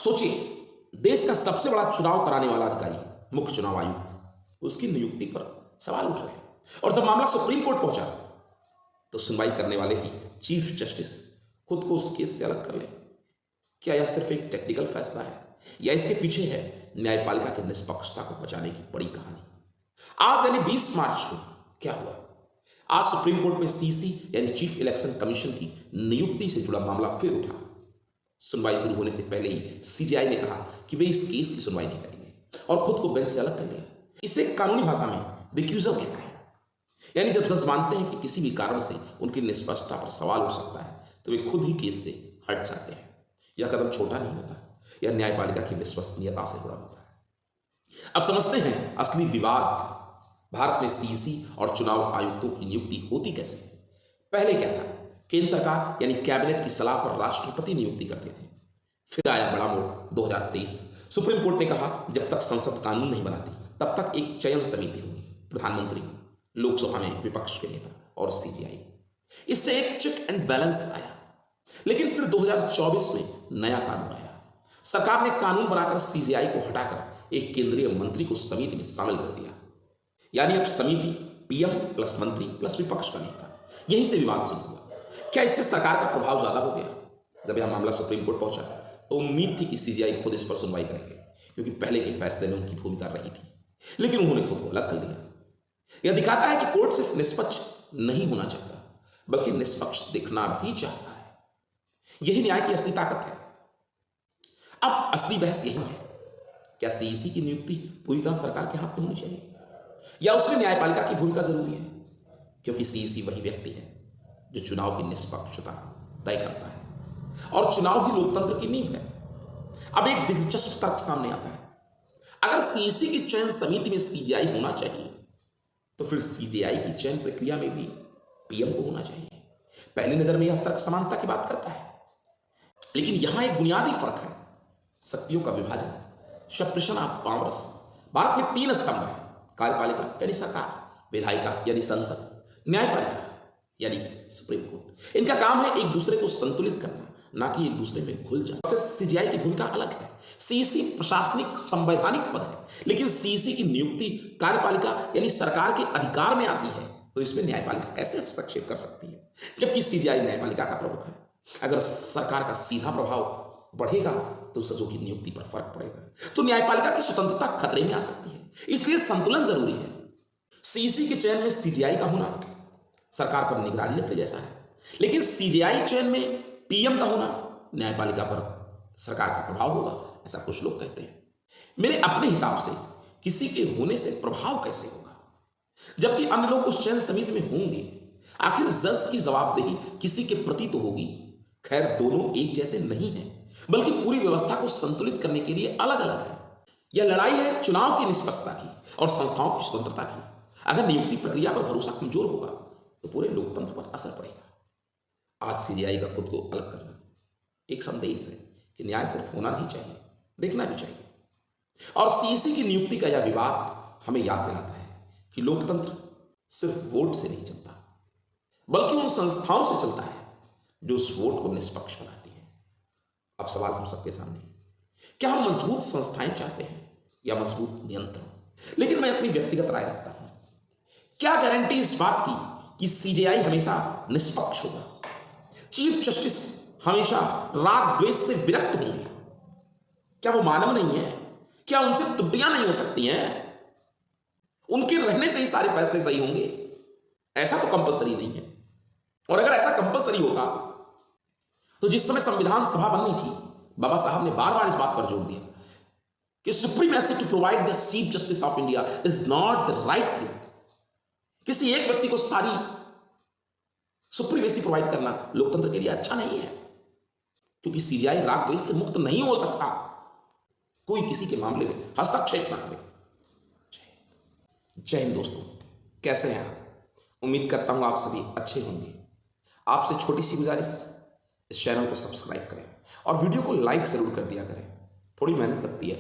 सोचिए, देश का सबसे बड़ा चुनाव कराने वाला अधिकारी, मुख्य चुनाव आयुक्त, उसकी नियुक्ति पर सवाल उठ रहे हैं। और जब मामला सुप्रीम कोर्ट पहुंचा तो सुनवाई करने वाले ही चीफ जस्टिस खुद को उस केस से अलग कर ले। क्या यह सिर्फ एक टेक्निकल फैसला है या इसके पीछे है न्यायपालिका की निष्पक्षता को बचाने की बड़ी कहानी? आज यानी 20 मार्च को क्या हुआ? आज सुप्रीम कोर्ट में सीसी यानी चीफ इलेक्शन कमीशन की नियुक्ति से जुड़ा मामला फिर उठा। सुनवाई शुरू होने से पहले ही सीजेआई ने कहा कि वे इस केस की सुनवाई नहीं करेंगे और खुद को बेंच से अलग कर लिया। इसे कानूनी भाषा में रिक्यूजल कहते हैं, यानी जब जज मानते हैं कि किसी भी कारण से उनकी निष्पक्षता पर सवाल उठ सकता है तो वे खुद ही केस से हट जाते हैं। यह कदम छोटा नहीं होता, यह न्यायपालिका की विश्वसनीयता से जुड़ा होता है। अब समझते हैं असली विवाद। भारत में सीसी और चुनाव आयुक्तों की नियुक्ति होती कैसे? पहले क्या था? केंद्र सरकार यानी कैबिनेट की सलाह पर राष्ट्रपति नियुक्ति करते थे। फिर आया बड़ा मोड़ 2023। सुप्रीम कोर्ट ने कहा जब तक संसद कानून नहीं बनाती तब तक एक चयन समिति होगी, प्रधानमंत्री, लोकसभा में विपक्ष के नेता और सीजीआई। इससे एक चेक एंड बैलेंस आया। लेकिन फिर 2024 में नया कानून आया। सरकार ने कानून बनाकर सीजीआई को हटाकर एक केंद्रीय मंत्री को समिति में शामिल कर दिया। यानी अब समिति पीएम प्लस मंत्री प्लस विपक्ष का नेता। यहीं से विवाद शुरू हुआ। क्या इससे सरकार का प्रभाव ज्यादा हो गया? जब यह मामला सुप्रीम कोर्ट पहुंचा तो उम्मीद थी कि सीजीआई खुद इस पर सुनवाई करेंगे, क्योंकि पहले के फैसले में उनकी भूमिका रही थी। लेकिन उन्होंने खुद को अलग कर लिया। यह दिखाता है कि कोर्ट सिर्फ निष्पक्ष नहीं होना चाहता, बल्कि निष्पक्ष दिखना भी चाहता है। यही न्याय की असली ताकत है। अब असली बहस यही है, क्या सीईसी की नियुक्ति पूरी तरह सरकार के हाथ में होनी चाहिए या उसमें न्यायपालिका की भूमिका जरूरी है? क्योंकि सीईसी वही व्यक्ति है जो चुनाव की निष्पक्षता तय करता है और चुनाव ही लोकतंत्र की नींव है। अब एक दिलचस्प तर्क सामने आता है, अगर सीईसी की चयन समिति में सीजीआई होना चाहिए तो फिर सीजीआई की चयन प्रक्रिया में भी पीएम को होना चाहिए। पहली नजर में यह तर्क समानता की बात करता है, लेकिन यहां एक बुनियादी फर्क है, शक्तियों का विभाजन, सेपरेशन ऑफ पावर्स। भारत में 3 स्तंभ है, कार्यपालिका यानी सरकार, विधायिका यानी संसद, न्यायपालिका यानी सुप्रीम कोर्ट। इनका काम है एक दूसरे को संतुलित करना, ना कि एक दूसरे में घुल जाना। सीजीआई की भूमिका अलग है। सीईसी प्रशासनिक संवैधानिक पद है, लेकिन सीईसी की नियुक्ति कार्यपालिका यानी सरकार के अधिकार में आती है, तो इसमें न्यायपालिका कैसे हस्तक्षेप कर सकती है? जबकि सीजीआई न्यायपालिका का प्रमुख है। अगर सरकार का सीधा प्रभाव बढ़ेगा तो जजों की नियुक्ति पर फर्क पड़ेगा, तो न्यायपालिका की स्वतंत्रता खतरे में आ सकती है। इसलिए संतुलन जरूरी है। सीईसी के चयन में सीजीआई का होना सरकार पर निगरानी रखने जैसा है, लेकिन सीजीआई चयन में पीएम का होना न्यायपालिका पर सरकार का प्रभाव होगा, ऐसा कुछ लोग कहते हैं। मेरे अपने हिसाब से किसी के होने से प्रभाव कैसे होगा जबकि अन्य लोग उस चयन समिति में होंगे? आखिर जज की जवाबदेही किसी के प्रति तो होगी। खैर, दोनों एक जैसे नहीं हैं, बल्कि पूरी व्यवस्था को संतुलित करने के लिए अलग अलग है। यह लड़ाई है चुनाव की निष्पक्षता की और संस्थाओं की स्वतंत्रता की। अगर नियुक्ति प्रक्रिया पर भरोसा कमजोर होगा तो पूरे लोकतंत्र पर असर पड़ेगा। आज सीजीआई का खुद को अलग करना एक संदेश है कि न्याय सिर्फ होना नहीं चाहिए, देखना भी चाहिए। और सीईसी की नियुक्ति का यह विवाद हमें याद दिलाता है कि लोकतंत्र सिर्फ वोट से नहीं चलता, बल्कि उन संस्थाओं से चलता है जो उस वोट को निष्पक्ष बनाती है। अब सवाल हम सबके सामने है, क्या हम मजबूत संस्थाएं चाहते हैं या मजबूत नियंत्रण? लेकिन मैं अपनी व्यक्तिगत राय रखता हूं। क्या गारंटी इस बात की कि सीजीआई हमेशा निष्पक्ष होगा? चीफ जस्टिस हमेशा राग द्वेष से विरक्त होंगे? क्या वो मानव नहीं है? क्या उनसे त्रुटियां नहीं हो सकती हैं? उनके रहने से ही सारे फैसले सही होंगे? ऐसा तो कंपलसरी नहीं है। और अगर ऐसा कंपलसरी होता तो जिस समय संविधान सभा बननी थी, बाबा साहब ने बार बार इस बात पर जोर दिया कि supremacy to provide the chief justice of India is not the right thing. किसी एक व्यक्ति को सारी सुप्रीमेसी प्रोवाइड करना लोकतंत्र के लिए अच्छा नहीं है, क्योंकि सीजीआई राग द्वेष से मुक्त नहीं हो सकता। कोई किसी के मामले में हस्तक्षेप ना करे। जय हिंद दोस्तों, कैसे हैं आप? उम्मीद करता हूं आप सभी अच्छे होंगे। आपसे छोटी सी गुजारिश, इस चैनल को सब्सक्राइब करें और वीडियो को लाइक जरूर कर दिया करें। थोड़ी मेहनत लगती है,